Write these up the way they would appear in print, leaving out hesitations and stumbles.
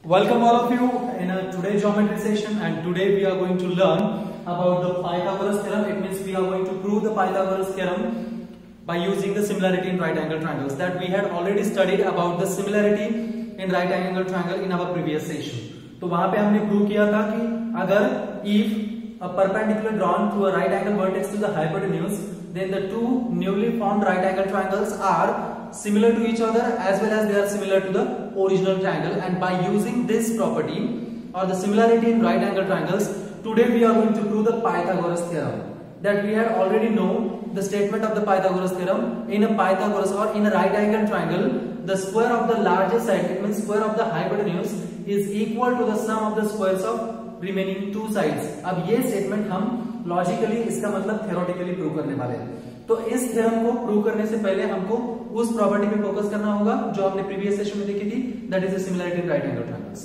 Welcome all of you in today's geometry session, and today we are going to learn about the Pythagoras theorem. It means we are going to prove the Pythagoras theorem by using the similarity in right angle triangles that we had already studied about the similarity in right angle triangle in our previous session. तो वहां पे हमने prove किया था कि अगर if a perpendicular drawn to a right angle vertex to the hypotenuse, then the two newly formed right angle triangles are similar to each other as well as they are similar to the original triangle. And by using this property or the similarity in right angle triangles, today we are going to prove the Pythagoras theorem that we had already known the statement of the Pythagoras theorem. In a Pythagoras or in a right angle triangle, the square of the largest side, it means square of the hypotenuse, is equal to the sum of the squares of remaining two sides. अब ये statement हम logically इसका मतलब theoretically prove करने वाले हैं. तो इस थ्योरम को प्रूव करने से पहले हमको उस प्रॉपर्टी पे फोकस करना होगा जो हमने प्रीवियस सेशन में देखी थी, that is the similarity in right angle triangles.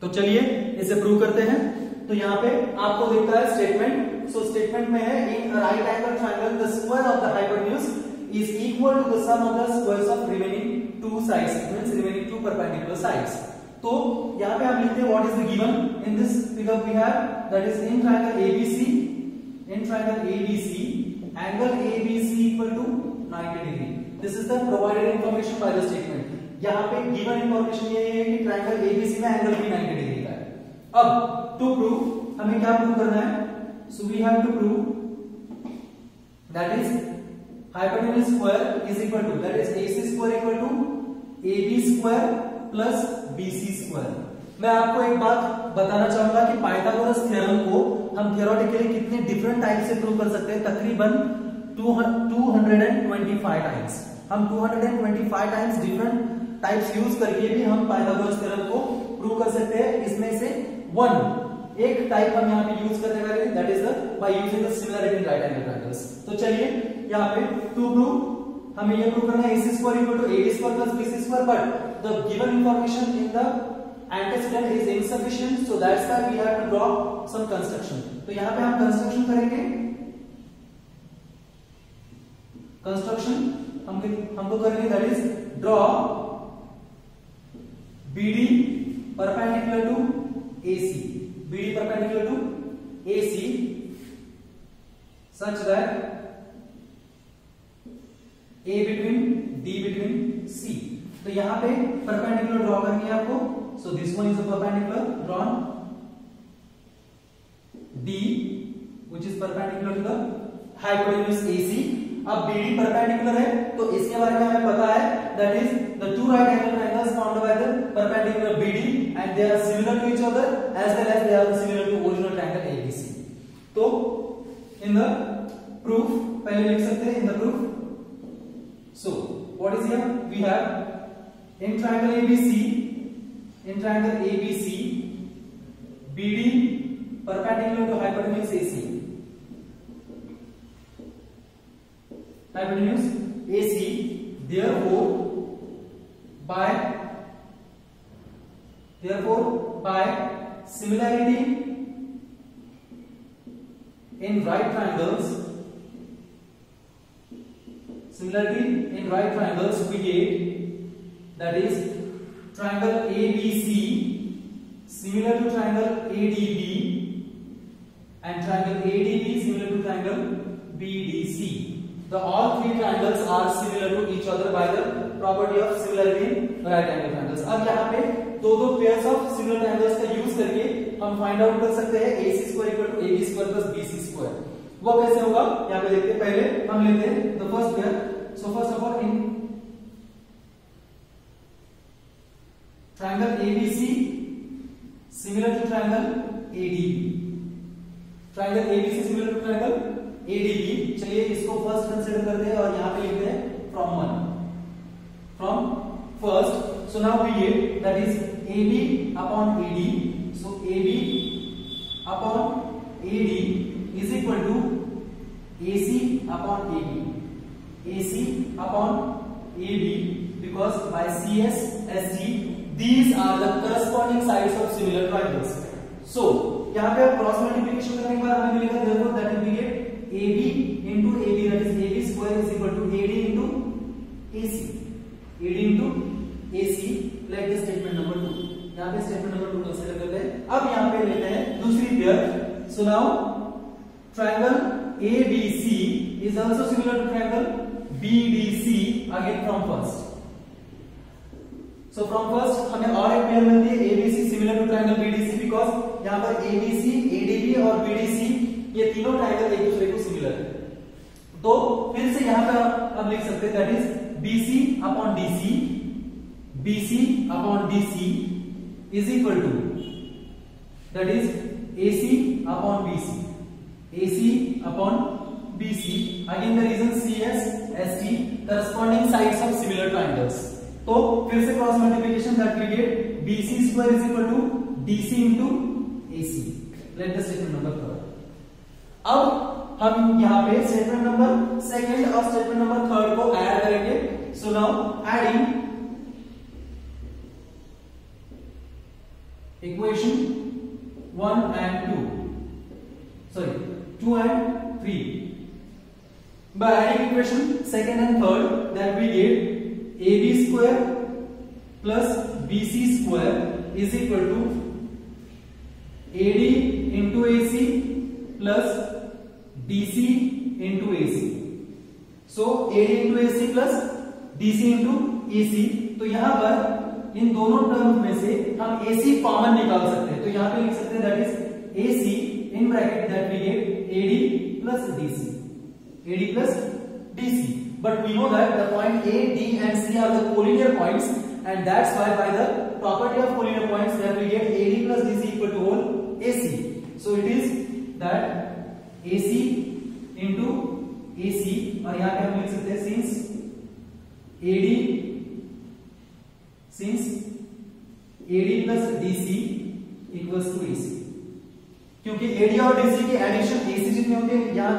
तो चलिए इसे प्रूव करते हैं. तो यहाँ पे आपको दिखता है स्टेटमेंट. सो स्टेटमेंट में है in right angle triangle the square of the hypotenuse is equal to the sum of the squares of remaining two sides, means remaining two perpendicular sides. तो यहाँ पे हम लिखते हैं what is the given in this figure we have, that is in triangle ABC, in triangle ABC angle ABC equal to 90 degree. This is the provided information by the statement. यहाँ पे given information ये है कि triangle ABC में angle भी 90 degree का है. अब to prove हमें क्या prove करना है? So we have to prove that is hypotenuse square is equal to, that is AC square equal to AB square plus BC square. मैं आपको एक बात बताना चाहूंगा कि पाइथागोरस थ्योरम को हम थियोरेटिकली कितने डिफरेंट टाइप से प्रूव कर सकते हैं. तकरीबन 225 टाइम्स. हम 225 टाइम्स डिफरेंट टाइप्स यूज करके भी हम पाइथागोरस थ्योरम को प्रूव कर सकते हैं. इसमें से एक टाइप हम यहाँ पे यूज करने वाले हैं, that is the by using the similarity in right angle triangles. तो चलिए यहाँ पे टू प्रूव हमें ये प्रूव करना है AC square equal to AD square plus BC square, but the given information in the antecedent is insufficient, so that's why we have to draw some construction. तो यहाँ पे हम कंस्ट्रक्शन करेंगे. Construction हमको करेंगे, that is draw BD perpendicular to AC, BD perpendicular to AC such that A between D between C. तो यहाँ पे परपेंडिकुलर ड्रॉ करनी है आपको. So this one is a perpendicular drawn D which is perpendicular to the hypotenuse AC. अब BD perpendicular है तो इसके बारे में हमें पता है, that is the two right angle triangles formed by the perpendicular BD and they are similar to each other as well as they are similar to original triangle ABC. तो in the proof पहले लिख सकते हैं in the proof. So what is here? We have in triangle ABC, BD perpendicular to hypotenuse AC. Hypotenuse AC. Therefore, by similarity in right triangles, create, that is triangle ABC similar to triangle ADB and triangle ADB similar to triangle BDC. The all three triangles are similar to each other by the property of similarity in right angle triangles. अब यहाँ पे दो pairs of similar triangles का use करके हम find out कर सकते हैं AC square equal to AB square plus BC square. वो कैसे होगा यहाँ पे देखते हैं. पहले हम लेते हैं the first pair. So first of all in triangle ABC similar to triangle ADB. Triangle ABC similar to triangle ADB. चलिए इसको फर्स्ट कंसीडर करते हैं और यहाँ पे लिखते हैं from first. So now we get that is AB upon AD. So AB upon AD is equal to AC upon AB. AC upon AB because by CS SG these are the corresponding sides of similar triangles. So यहाँ पे cross multiplication करने के बाद हमें मिलेगा therefore that will be get AB into AB, that is AB square is equal to AD into AC. AC like the statement number 2. यहाँ पे here. So now triangle ABC is also similar to triangle BDC again from first. So from first हमें और एक pair मिलती है ABC similar to triangle BDC because यहाँ पर ABC, ADB और BDC ये तीनों ट्रायंगल एक दूसरे को सिमिलर है. तो फिर से यहाँ पर हम लिख सकते हैं that is BC upon DC, BC upon DC is equal to that is AC upon BC, AC upon BC. Again the reason CS, ST corresponding sides of similar triangles. तो फिर से cross multiplication that we get BC square is equal to DC into AC. Let the statement number 3. अब हम यहाँ पे statement number second और statement number third को add करेंगे. So now adding equation 1 and 2, sorry 2 and 3. By adding equation second and third, that we get AB square plus BC square is equal to AD into AC plus DC into AC. So AD into AC plus DC into AC. तो यहाँ पर इन दोनों term में से हम AC common निकाल सकते हैं. तो यहाँ पे लिख सकते हैं that is AC in bracket that we get AD plus DC. AD plus DC. But we know that the point A, D and C are the collinear points, and that's why by the property of collinear points that we get AD plus DC equal to whole AC. So it is that AC into AC और यहाँ पे हम लिख सकते हैं since AD plus DC equals to AC. क्योंकि AD और DC की एडिशन AC जितने होते हैं यहाँ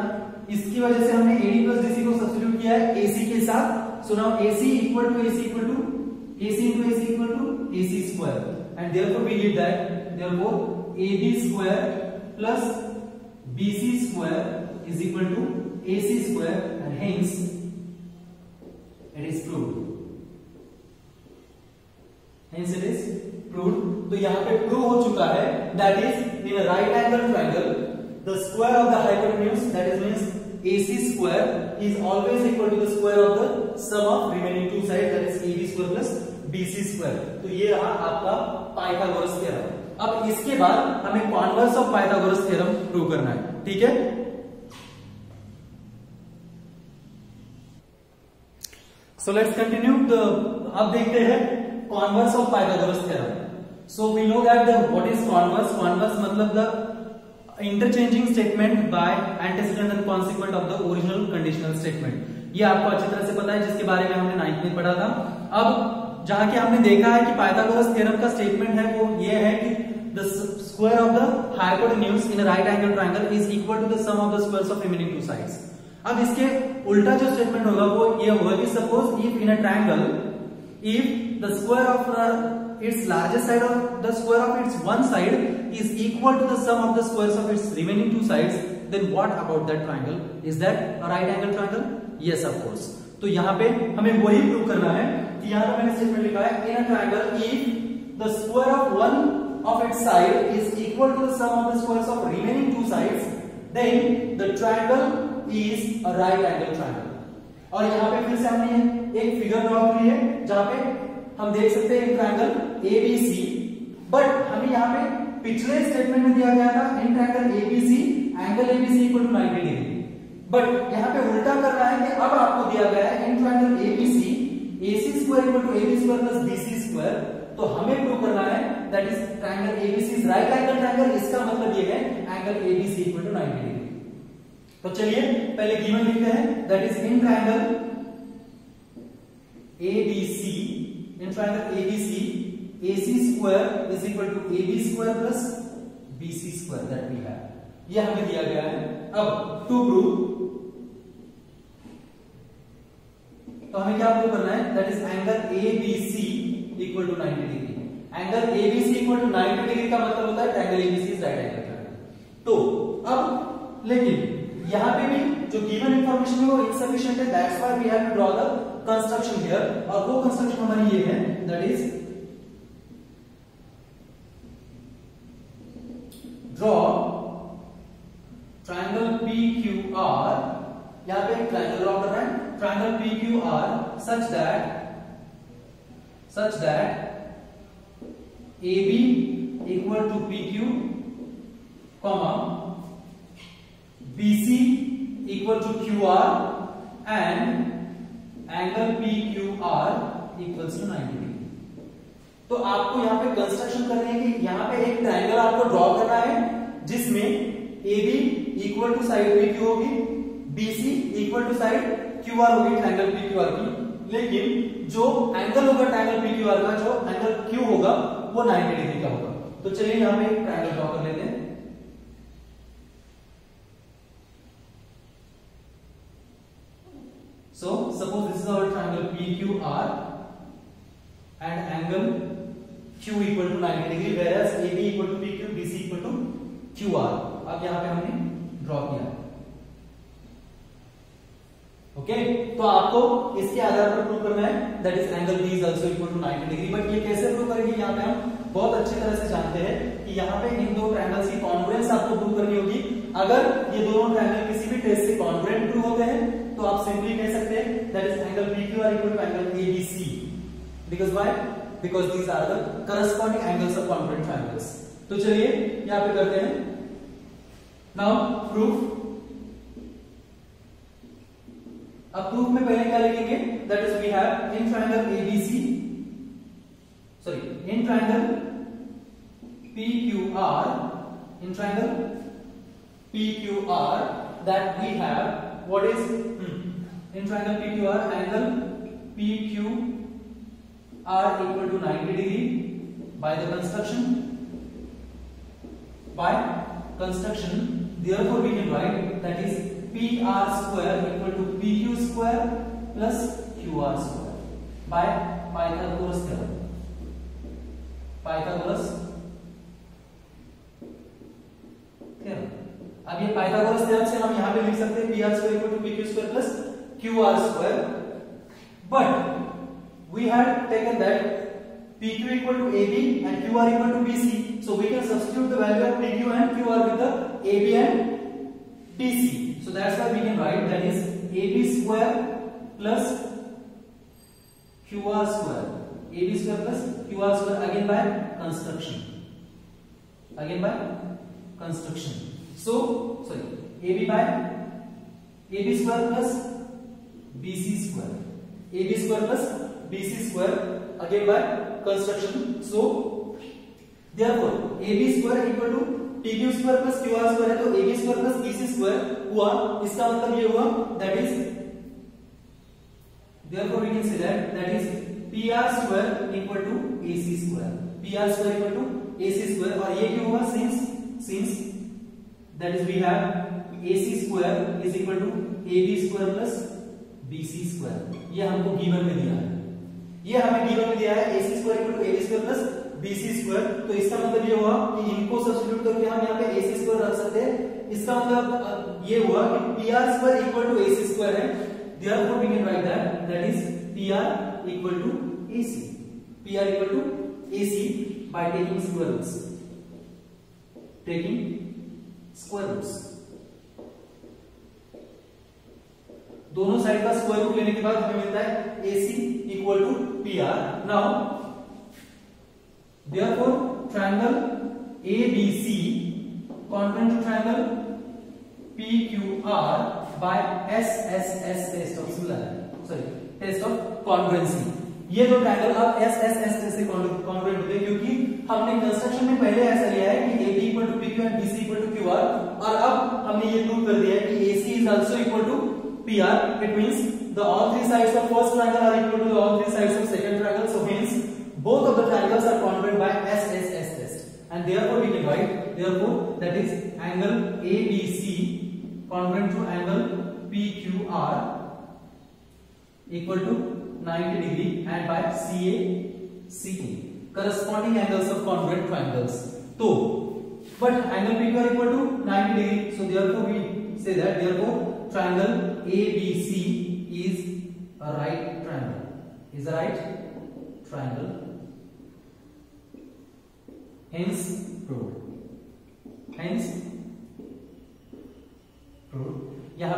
इसकी वजह से हमने AD plus DC को सब्स्टिट्यूट किया है AC के साथ. So now AC equal to AC equal to AC into AC equal to AC square, and therefore we get that therefore AB square plus BC square is equal to AC square, and hence it is proved. Hence it is proved. तो यहाँ पे prove हो चुका है that is in a right angle triangle the square of the hypotenuse, that is means AC square, is always equal to the square of the sum of remaining two sides, that is AB square plus BC square. तो ये रहा आपका Pythagoras theorem. अब इसके बाद हमें converse of Pythagoras theorem prove करना है. ठीक है. So let's continue. अब देखते हैं converse of Pythagoras theorem. So we know that what is converse? Converse मतलब the interchanging statement by antecedent and consequent of the original conditional statement. ये आपको अच्छी तरह से पता है जिसके बारे में हमने 9th में पढ़ा था. अब जहां कि हमने देखा है कि पाइथागोरस थ्योरम का स्टेटमेंट है वो ये है कि the square of the hypotenuse in a right angle triangle is equal to the sum of the squares of remaining two sides. अब इसके उल्टा जो स्टेटमेंट होगा वो ये होगा कि suppose if in a triangle if the square of its largest side of the square of its one side is equal to the sum of the squares of its remaining two sides, then what about that triangle? Is that a right angle triangle? Yes, of course. तो यहाँ पे हमें वही prove करना है कि यहाँ पे मैंने स्टेटमेंट लिखा है in a triangle if the square of one of its side is equal to the sum of the squares of remaining two sides, then the triangle is a right angle triangle. और यहाँ पे फिर से हमने एक figure draw की है जहाँ पे हम देख सकते हैं ट्रायंगल ABC, बट हमें यहाँ पे पिछले स्टेटमेंट में दिया गया था in triangle ABC angle ABC equal to 90 degree, but यहाँ पे उल्टा कर रहा है कि अब आपको दिया गया है in triangle ABC AC square equal to AB square plus BC square. तो हमें प्रूव करना है that is triangle ABC is right angle triangle. इसका मतलब ये है angle ABC equal to 90 degree. तो चलिए पहले गिवन लिखते हैं that is in triangle ABC, in triangle ABC, AC square is equal to AB square plus BC square that we have. ये हमें दिया गया है. अब टू प्रूव तो हमें क्या प्रूव करना है that is angle ABC equal to 90 degree. Angle ABC equal to 90 degree का मतलब होता है triangle ABC is right angle triangle. तो अब लेकिन यहाँ पे भी जो गिवन इंफॉर्मेशन है वो इनसफिशिएंट है. That's why we have to draw the construction here. और वो कंस्ट्रक्शन हमारी ये है दैट इज ड्रॉ PQR, यहाँ पे एक ट्रायंगल ड्रॉ कर रहे हैं, triangle PQR such that AB equal to PQ, comma BC equal to QR and angle PQR equals to 90 degree. तो आपको यहाँ पे कंस्ट्रक्शन करनी है कि यहाँ पे एक ट्रायंगल आपको ड्रॉ करना है जिसमें AB equal to side PQ होगी, BC equal to side QR होगी ट्रायंगल PQR की, लेकिन जो एंगल होगा ट्रायंगल PQR का, जो एंगल Q होगा वो 90 डिग्री का होगा। तो चलिए यहाँ पे एक ट्रायंगल ड्रॉ कर लेते हैं। So suppose this is our triangle PQR and angle Q equal to 90 degree, whereas AB equal to PQ, BC equal to QR। अब यहाँ पे हमने ड्रॉ किया, ओके। तो आपको इसके आधार पर प्रूव करना है that is angle B is also equal to 90 degree. But ये कैसे प्रूव करेंगे, यहाँ पे हम बहुत अच्छी तरह से जानते हैं कि यहाँ पे इन दो ट्रायंगल्स की कॉन्ग्रुएंस आपको प्रूव करनी होगी। अगर ये दोनों ट्रायंगल किसी भी टेस्ट से कॉन्ग्रुएंट प्रूव होते हैं तो आप सिंपली कह सकते हैं that is angle PQR equal to angle ABC, because why, because these are the corresponding angles of congruent triangles. तो चलिए यहाँ पे करते हैं नाउ प्रूफ। अब प्रूफ में पहले क्या लिखेंगे, that is we have in triangle ABC, sorry in triangle PQR, in triangle PQR that we have what is in triangle PQR angle PQR equal to 90 degree by the construction, therefore we can write that is PR square equal to PQ square plus QR square by Pythagoras theorem। अब ये Pythagoras theorem से हम यहाँ पे लिख सकते हैं PR square equal to PQ square plus QR square, but we had taken that PQ equal to AB and QR equal to BC, so we can substitute the value of PQ and QR with the AB and BC, so that's why we can write that is AB square plus QR square, AB square plus QR square again by construction, so sorry AB by AB square plus BC square, AB square plus BC square again by construction, so therefore AB square equal to PQ square plus QR square है, तो AB square plus BC square हुआ, इसका मतलब ये हुआ that is therefore we can say that is PR square equal to AC square, PR square equal to AC square, और ये क्यों हुआ, since that is we have AC square is equal to AB square plus BC square, ये हमको given में दिया है, ये हमें गिवन में दिया है AC square equal to AB square plus BC square, तो इसका मतलब ये हुआ कि इनको सब्स्टिट्यूट करके हम यहाँ पे AC square रख सकते हैं। इसका मतलब ये हुआ कि PR square equal to AC square है, therefore we can write that is PR equal to AC, PR equal to AC by taking square roots, दोनों साइड का स्क्वायर रूट लेने के बाद हमें मिलता है AC equal to PR। now therefore triangle ABC congruent to triangle PQR by SSS test of similarity, sorry test of congruency, ये दो ट्रायंगल अब SSS से कॉन्ग्रुएंट होते हैं, क्योंकि हमने कंस्ट्रक्शन में पहले ऐसा लिया है कि AB equal to PQ and BC equal to QR, और अब हमने ये प्रूव कर दिया है कि AC is also equal to PR, it means the all three sides of first triangle are equal to the all three sides of second triangle, so hence both of the triangles are congruent by SSS test, and therefore we can write therefore that is angle ABC congruent to angle PQR equal to 90 degree and by CA corresponding angles of congruent triangles, so but angle PQR equal to 90 degree, so therefore we say that therefore triangle ABC is a right triangle, hence proved। यहाँ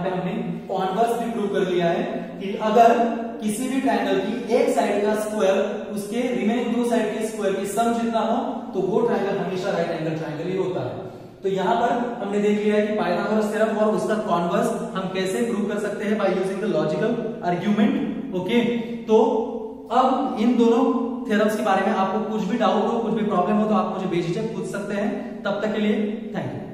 converse भी prove कर लिया है कि अगर किसी भी triangle की एक साइड का स्क्वायर उसके रिमेनिंग दो साइड के स्क्वायर की सम जितना हो तो वो ट्रायंगल हमेशा राइट एंगल ट्रायंगल ही होता है। तो यहां पर हमने देख लिया है कि पाइथागोरस थ्योरम और उसका कॉन्वर्स हम कैसे प्रूव कर सकते हैं by using the logical argument. Okay, तो अब इन दोनों थ्योरम्स के बारे में आपको कुछ भी डाउट हो, कुछ भी प्रॉब्लम हो तो आप मुझे बेझिझक पूछ सकते हैं। तब तक के लिए थैंक यू।